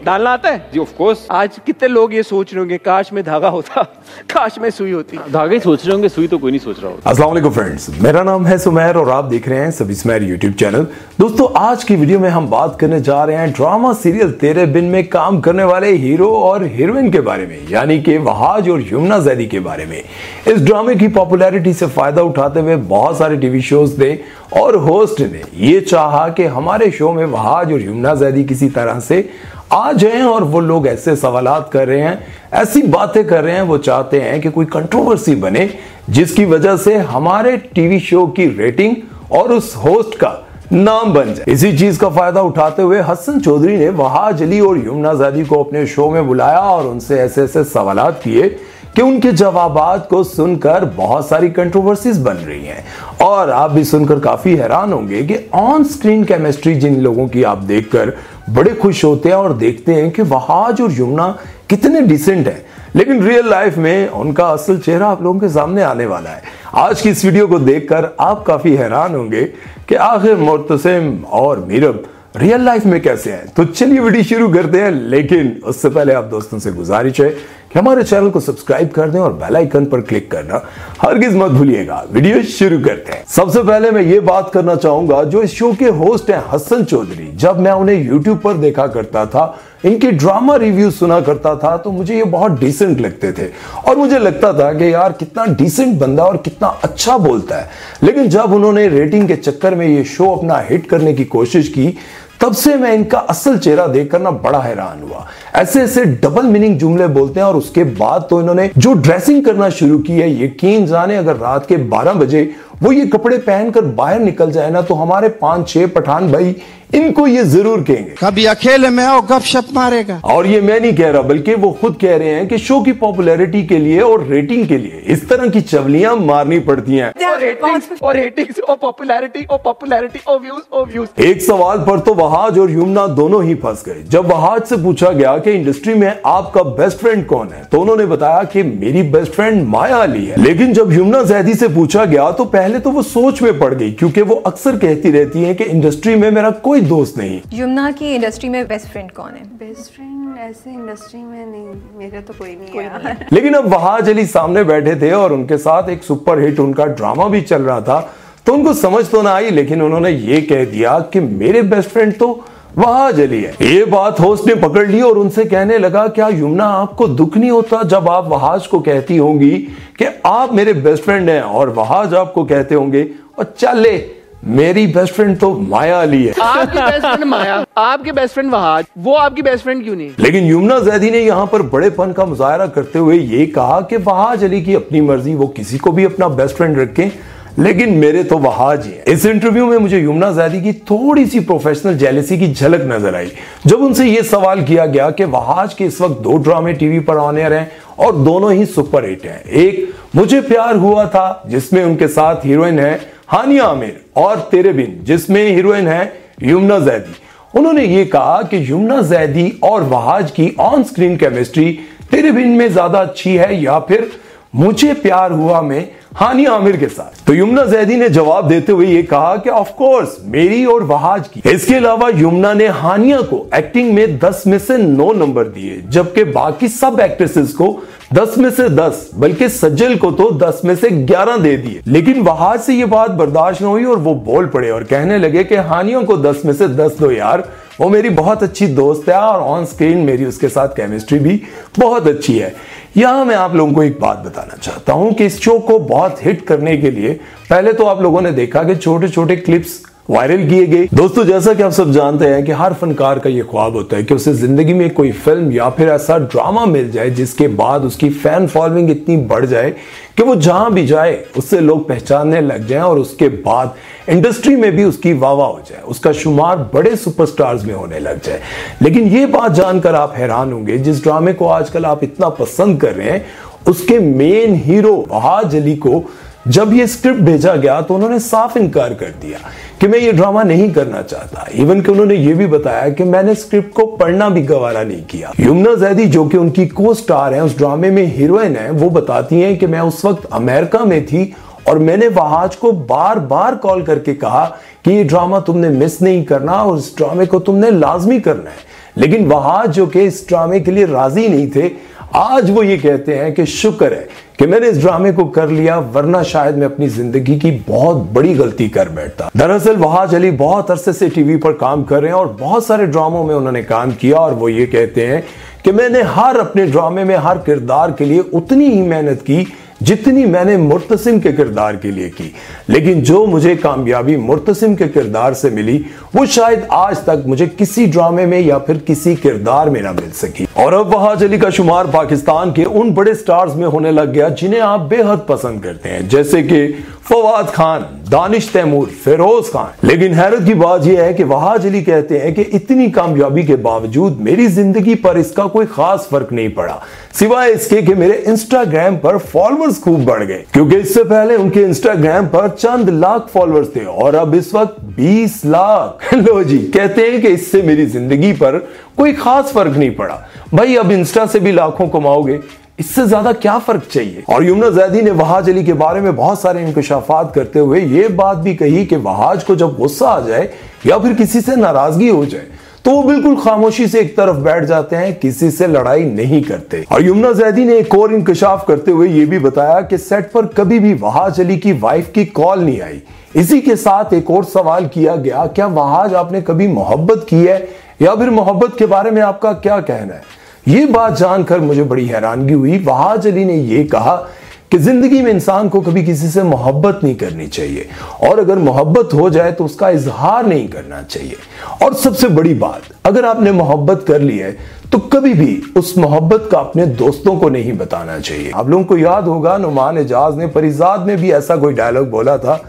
डालना आता है जी ऑफ कोर्स। आज कितने लोग ये सोच रहे होंगे काश में धागा होता, काश में सुई होती। धागे सोच रहे होंगे, सुई तो कोई नहीं सोच रहा होगा। अस्सलाम वालेकुम फ्रेंड्स, मेरा नाम है सुमेर और आप देख रहे हैं सभी सुमेर यूट्यूब चैनल। दोस्तों आज की वीडियो में हम बात करने जा रहे हैं ड्रामा सीरियल तेरे बिन में काम करने वाले हीरो और हीरोइन के बारे में, यानी कि वहाज और यमुना जैदी के बारे में। इस ड्रामे की पॉपुलैरिटी से फायदा उठाते हुए बहुत सारे टीवी शोज थे और होस्ट ने ये चाहा कि हमारे शो में वहाज और यमुना जैदी किसी तरह से आ जाएं और वो लोग ऐसे सवालात कर रहे हैं, ऐसी बातें कर रहे हैं, वो चाहते हैं कि कोई कंट्रोवर्सी बने जिसकी वजह से हमारे टीवी शो की रेटिंग और उस होस्ट का नाम बन जाए। इसी चीज का फायदा उठाते हुए हसन चौधरी ने वहाज अली और यमुना जैदी को अपने शो में बुलाया और उनसे ऐसे ऐसे सवालात किए कि उनके जवाबात को सुनकर बहुत सारी कंट्रोवर्सीज बन रही हैं। और आप भी सुनकर काफी हैरान होंगे कि ऑन स्क्रीन केमिस्ट्री जिन लोगों की आप देखकर बड़े खुश होते हैं और देखते हैं कि वहाज और यमुना कितने डिसेंट हैं, लेकिन रियल लाइफ में उनका असल चेहरा आप लोगों के सामने आने वाला है। आज की इस वीडियो को देखकर आप काफी हैरान होंगे कि आखिर मुर्तसिम और मीरब रियल लाइफ में कैसे हैं। तो चलिए वीडियो शुरू करते हैं, लेकिन उससे पहले आप दोस्तों से गुजारिश है कि हमारे चैनल को सब्सक्राइब कर दें और बेल आइकन पर क्लिक करना हरगिज मत भूलिएगा। वीडियो शुरू करते हैं। सबसे पहले मैं ये बात करना चाहूंगा, जो इस शो के होस्ट हैं हसन चौधरी, जब मैं उन्हें यूट्यूब पर देखा करता था, इनकी ड्रामा रिव्यू सुना करता था, तो मुझे ये बहुत डिसेंट लगते थे और मुझे लगता था कि यार कितना डिसेंट बंदा और कितना अच्छा बोलता है। लेकिन जब उन्होंने रेटिंग के चक्कर में ये शो अपना हिट करने की कोशिश की, तब से मैं इनका असल चेहरा देखकर ना बड़ा हैरान हुआ। ऐसे ऐसे डबल मीनिंग जुमले बोलते हैं और उसके बाद तो इन्होंने जो ड्रेसिंग करना शुरू की है, यकीन जाने अगर रात के 12 बजे वो ये कपड़े पहनकर बाहर निकल जाए ना, तो हमारे 5-6 पठान भाई इनको ये जरूर कहेंगे कभी अकेले में आओ गपशप मारेगा। और ये मैं नहीं कह रहा, बल्कि वो खुद कह रहे हैं कि शो की पॉपुलैरिटी के लिए और रेटिंग के लिए इस तरह की चवलियां मारनी पड़ती हैं। और रेटिंग्स और पॉपुलैरिटी और व्यूज। एक सवाल पर तो वहाज और यमुना दोनों ही फंस गए। जब वहाज से पूछा गया कि इंडस्ट्री में आपका बेस्ट फ्रेंड कौन है, तो उन्होंने बताया कि मेरी बेस्ट फ्रेंड माया अली है। लेकिन जब यमुना जैदी से पूछा गया तो पहले तो वो सोच में पड़ गई, क्योंकि वो अक्सर कहती रहती है कि इंडस्ट्री में मेरा कोई दोस्त नहीं। यमुना की इंडस्ट्री में बेस्ट फ्रेंड कौन है? बेस्ट फ्रेंड ऐसे इंडस्ट्री में नहीं, मेरा तो कोई नहीं है। लेकिन अब वहाज अली सामने बैठे थे और उनके साथ एक सुपर हिट उनका ड्रामा भी चल रहा था, तो उनको समझ तो ना आई, लेकिन उन्होंने ये कह दिया कि मेरे बेस्ट फ्रेंड तो वहाज अली है। ये बात होस्ट ने पकड़ ली और उनसे कहने लगा, क्या यमुना आपको दुख नहीं होता जब आप वहाज को कहती होंगी कि आप मेरे बेस्ट फ्रेंड हैं, और वहाज आपको कहते होंगे और चले मेरी बेस्ट फ्रेंड तो माया अली है। आपकी बेस्ट फ्रेंड माया, आपके बेस्ट फ्रेंड वहाज, वो आपकी बेस्ट फ्रेंड क्यों नहीं? लेकिन यमुना जैदी ने यहाँ पर बड़ेपन का मुजाहरा करते हुए ये कहा कि वहाज अली की अपनी मर्जी, वो किसी को भी अपना बेस्ट फ्रेंड रखें, लेकिन मेरे तो वहाज ही है। इस इंटरव्यू में मुझे यमुना जैदी की थोड़ी सी प्रोफेशनल जेलसी की झलक नजर आई, जब उनसे यह सवाल किया गया कि वहाज के इस वक्त 2 ड्रामे टीवी पर ऑन एयर हैं और दोनों ही सुपर हिट हैं। एक मुझे प्यार हुआ था, जिसमें उनके साथ हीरोइन है हानिया आमिर, और तेरे बिन, जिसमें हीरोइन है यमुना जैदी। उन्होंने ये कहा कि यमुना जैदी और वहाज की ऑन स्क्रीन केमिस्ट्री तेरे बिन में ज्यादा अच्छी है या फिर मुझे प्यार हुआ में हानिया आमिर के साथ। तो यमुना जैदी ने जवाब देते हुए ये कहा कि ऑफ कोर्स मेरी और वहाज की। इसके अलावा यमुना ने हानिया को एक्टिंग में 10 में से 9 नंबर दिए, जबकि बाकी सब एक्ट्रेसेस को 10 में से 10, बल्कि सज्जल को तो 10 में से 11 दे दिए। लेकिन वहाज से ये बात बर्दाश्त न हुई और वो बोल पड़े और कहने लगे कि हानिया को 10 में से 10 दो यार, वो मेरी बहुत अच्छी दोस्त है और ऑन स्क्रीन मेरी उसके साथ केमिस्ट्री भी बहुत अच्छी है। यहां मैं आप लोगों को एक बात बताना चाहता हूं कि इस शो को बहुत हिट करने के लिए पहले तो आप लोगों ने देखा कि छोटे छोटे क्लिप्स वायरल किए गए। दोस्तों जैसा कि आप सब जानते हैं कि हर फनकार का ये ख्वाब होता है कि उसे जिंदगी में कोई फिल्म या फिर ऐसा ड्रामा मिल जाए जिसके बाद उसकी फैन फॉलोइंग इतनी बढ़ जाए कि वो जहां भी जाए उससे लोग पहचानने लग जाएं और उसके बाद इंडस्ट्री में भी उसकी वाह वाह हो जाए, उसका शुमार बड़े सुपरस्टार्स में होने लग जाए। लेकिन ये बात जानकर आप हैरान होंगे, जिस ड्रामे को आजकल आप इतना पसंद कर रहे हैं, उसके मेन हीरो वहाज अली को जब ये स्क्रिप्ट भेजा गया तो उन्होंने साफ इनकार कर दिया कि मैं ये ड्रामा नहीं करना चाहता। इवन कि उन्होंने ये भी बताया कि मैंने स्क्रिप्ट को पढ़ना भी गवारा नहीं किया। यमुना जैदी जो कि उनकी को स्टार है, उस ड्रामे में हीरोइन है, वो बताती हैं कि मैं उस वक्त अमेरिका में थी और मैंने वहाज को बार बार कॉल करके कहा कि ये ड्रामा तुमने मिस नहीं करना और इस ड्रामे को तुमने लाजमी करना है। लेकिन वहाज जो कि इस ड्रामे के लिए राजी नहीं थे, आज वो ये कहते हैं कि शुक्र है कि मैंने इस ड्रामे को कर लिया, वरना शायद मैं अपनी जिंदगी की बहुत बड़ी गलती कर बैठता। दरअसल वहाज अली बहुत अरसे से टीवी पर काम कर रहे हैं और बहुत सारे ड्रामों में उन्होंने काम किया और वो ये कहते हैं कि मैंने हर अपने ड्रामे में हर किरदार के लिए उतनी ही मेहनत की जितनी मैंने मुर्तसिम के किरदार के लिए की, लेकिन जो मुझे कामयाबी मुर्तसिम के किरदार से मिली वो शायद आज तक मुझे किसी ड्रामे में या फिर किसी किरदार में ना मिल सकी। और अब वहाज अली का शुमार पाकिस्तान के उन बड़े स्टार्स में होने लग गया जिन्हें आप बेहद पसंद करते हैं, जैसे कि फवाद खान, दानिश तैमूर, फिरोज खान। लेकिन हैरत की बात यह है कि वहाज अली कहते हैं कि इतनी कामयाबी के बावजूद मेरी जिंदगी पर इसका कोई खास फर्क नहीं पड़ा, सिवाय इसके कि मेरे इंस्टाग्राम पर फॉलोअर्स खूब बढ़ गए, क्योंकि इससे पहले उनके इंस्टाग्राम पर चंद लाख फॉलोअर्स थे और अब इस वक्त 20 लाख। लो जी, कहते हैं कि इससे मेरी जिंदगी पर कोई खास फर्क नहीं पड़ा। भाई अब इंस्टा से भी लाखों कमाओगे, इससे ज्यादा क्या फर्क चाहिए। और युमना जैदी ने वहाज अली के बारे में बहुत सारे इंकशाफात करते हुए यह बात भी कही कि वहाज को जब गुस्सा आ जाए या फिर किसी से नाराजगी हो जाए तो वो बिल्कुल खामोशी से एक तरफ बैठ जाते हैं, किसी से लड़ाई नहीं करते। और युमना जैदी ने एक और इंकशाफ करते हुए यह भी बताया कि सेट पर कभी भी वहाज अली की वाइफ की कॉल नहीं आई। इसी के साथ एक और सवाल किया गया, क्या वहाज आपने कभी मोहब्बत की है या फिर मोहब्बत के बारे में आपका क्या कहना है। ये बात जानकर मुझे बड़ी हैरानगी हुई। वहाज अली ने यह कहा कि जिंदगी में इंसान को कभी किसी से मोहब्बत नहीं करनी चाहिए और अगर मोहब्बत हो जाए तो उसका इजहार नहीं करना चाहिए। और सबसे बड़ी बात, अगर आपने मोहब्बत कर ली है तो कभी भी उस मोहब्बत का अपने दोस्तों को नहीं बताना चाहिए। आप लोगों को याद होगा नुमान एजाज ने परिजाद में भी ऐसा कोई डायलॉग बोला था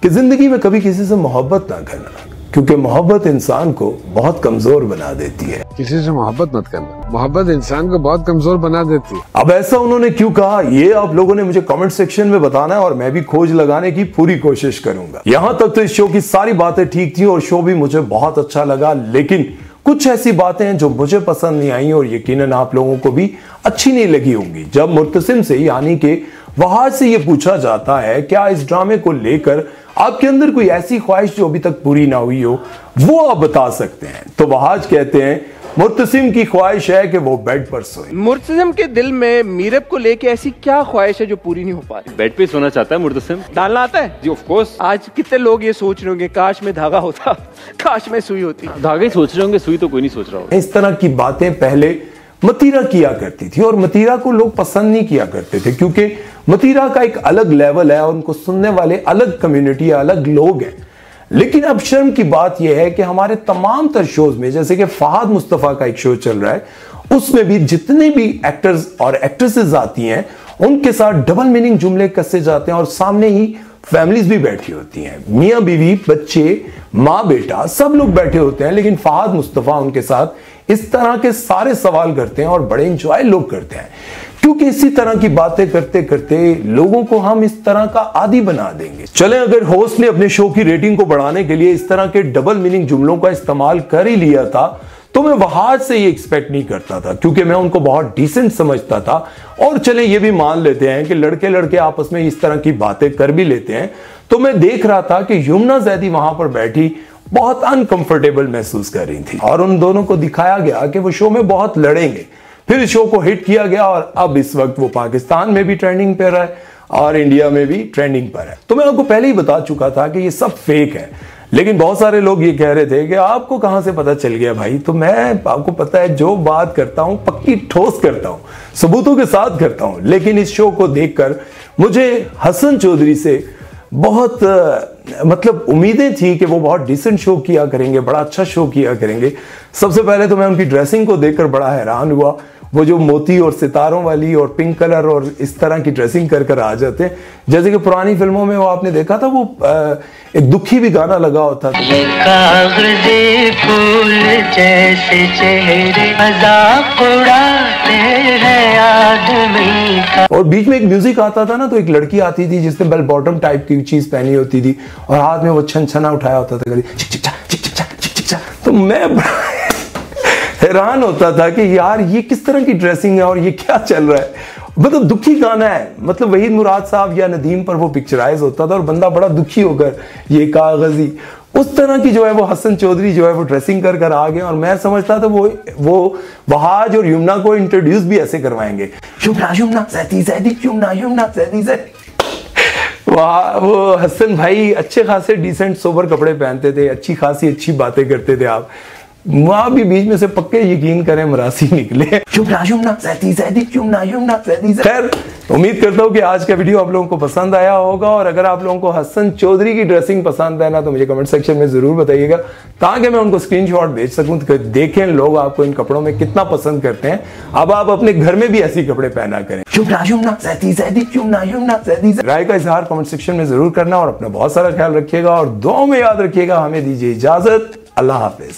कि जिंदगी में कभी किसी से मोहब्बत ना करना, क्योंकि मोहब्बत इंसान को बहुत कमजोर बना देती है। किसी से मोहब्बत मत करना, मोहब्बत इंसान को बहुत कमजोर बना देती है। अब ऐसा उन्होंने क्यों कहा, ये आप लोगों ने मुझे कमेंट सेक्शन में बताना है और मैं भी खोज लगाने की पूरी कोशिश करूंगा। यहां तक तो इस शो की सारी बातें ठीक थी और शो भी मुझे बहुत अच्छा लगा, लेकिन कुछ ऐसी बातें हैं जो मुझे पसंद नहीं आई और यकीनन आप लोगों को भी अच्छी नहीं लगी होंगी। जब मुर्तसिम से यानी कि वहाज से ये पूछा जाता है क्या इस ड्रामे को लेकर आपके अंदर कोई ऐसी ख्वाहिश जो अभी तक पूरी ना हुई हो, वो आप बता सकते हैं, तो वहाज कहते हैं मुर्तसिम की ख्वाहिश है कि वो बेड पर सोए। मुर्तसिम के दिल में मीरब को लेके ऐसी क्या ख्वाहिश है जो पूरी नहीं हो पा रही। बेड पे सोना चाहता है मुर्तसिम। डालना आता है जी, ऑफ कोर्स। आज कितने लोग ये सोच रहे होंगे काश में धागा होता, काश में सुई होती। धागे ही सोच रहे होंगे, सुई तो कोई नहीं सोच रहा होगा। इस तरह की बातें पहले मतीरा किया करती थी और मतीरा को लोग पसंद नहीं किया करते थे, क्योंकि मतीरा का एक अलग लेवल है और उनको सुनने वाले अलग कम्युनिटी, अलग लोग हैं। लेकिन अब शर्म की बात यह है कि हमारे तमाम तर शोज में, जैसे कि फहद मुस्तफा का एक शो चल रहा है, उसमें भी जितने भी एक्टर्स और एक्ट्रेसेस आती हैं उनके साथ डबल मीनिंग जुमले कसे जाते हैं और सामने ही फैमिलीज भी बैठी होती हैं, मियां बीवी, बच्चे, माँ बेटा, सब लोग बैठे होते हैं, लेकिन फहद मुस्तफा उनके साथ इस तरह के सारे सवाल करते हैं और बड़े इंजॉय लोग करते हैं, क्योंकि इसी तरह की बातें करते करते लोगों को हम इस तरह का आदी बना देंगे। चलें, अगर होस्ट ने अपने शो की रेटिंग को बढ़ाने के लिए इस तरह के डबल मीनिंग जुमलों का इस्तेमाल कर ही लिया था तो मैं वहाज से ये एक्सपेक्ट नहीं करता था, क्योंकि मैं उनको बहुत डिसेंट समझता था। और चले ये भी मान लेते हैं कि लड़के लड़के आपस में इस तरह की बातें कर भी लेते हैं, तो मैं देख रहा था कि युमना जैदी वहां पर बैठी बहुत अनकंफर्टेबल महसूस कर रही थी और उन दोनों को दिखाया गया कि वो शो में बहुत लड़ेंगे। फिर शो को हिट किया गया और अब इस वक्त वो पाकिस्तान में भी ट्रेंडिंग पे रहा है और इंडिया में भी ट्रेंडिंग पर है। तो मैं आपको पहले ही बता चुका था कि ये सब फेक है, लेकिन बहुत सारे लोग ये कह रहे थे कि आपको कहां से पता चल गया भाई। तो मैं, आपको पता है, जो बात करता हूं पक्की ठोस करता हूं, सबूतों के साथ करता हूं। लेकिन इस शो को देखकर मुझे हसन चौधरी से बहुत मतलब उम्मीदें थी कि वो बहुत डिसेंट शो किया करेंगे, बड़ा अच्छा शो किया करेंगे। सबसे पहले तो मैं उनकी ड्रेसिंग को देखकर बड़ा हैरान हुआ। वो जो मोती और सितारों वाली और पिंक कलर और इस तरह की ड्रेसिंग कर कर आ जाते हैं, जैसे कि पुरानी फिल्मों में वो आपने देखा था, वो एक दुखी भी गाना लगा होता था, फूल जैसे चेहरे मजाक उड़ाते हैं आदमी का। और बीच में एक म्यूजिक आता था ना, तो एक लड़की आती थी जिसने बेल बॉटम टाइप की चीज पहनी होती थी और हाथ में वो छन छना उठाया होता था, तो मैं हैरान होता था कि यार ये किस तरह की ड्रेसिंग है और ये क्या चल रहा है। मतलब दुखी गाना है, मतलब वहीद मुराद साहब या नदीम पर वो पिक्चराइज होता था और बंदा बड़ा दुखी होकर ये कागजी उस तरह की जो है वो हसन चौधरी जो है वो ड्रेसिंग कर कर आ गए, और मैं समझता था वो वहाज और यमुना को इंट्रोड्यूस भी ऐसे करवाएंगे, यमुना यमुना ज़ैदी ज़ैदी यमुना यमुना ज़ैदी ज़ैदी। वाह, वो हसन भाई अच्छे खासे डिसेंट सोबर कपड़े पहनते थे, अच्छी खासी अच्छी बातें करते थे। आप वहां भी बीच में से पक्के यकीन करें मरासी निकले, यमुना यमुना ज़ैदी ज़ैदी यमुना यमुना ज़ैदी। खैर, उम्मीद करता हूँ कि आज का वीडियो आप लोगों को पसंद आया होगा, और अगर आप लोगों को हसन चौधरी की ड्रेसिंग पसंद है ना तो मुझे कमेंट सेक्शन में जरूर बताइएगा, ताकि मैं उनको स्क्रीनशॉट भेज सकूं तो देखें लोग आपको इन कपड़ों में कितना पसंद करते हैं। अब आप अपने घर में भी ऐसे कपड़े पहना करें, यमुना यमुना ज़ैदी ज़ैदी यमुना यमुना ज़ैदी। राय का इजहार कमेंट सेक्शन में जरूर करना, और अपना बहुत सारा ख्याल रखिएगा, और दुआओं में याद रखिएगा। हमें दीजिए इजाजत, अल्लाह हाफिज।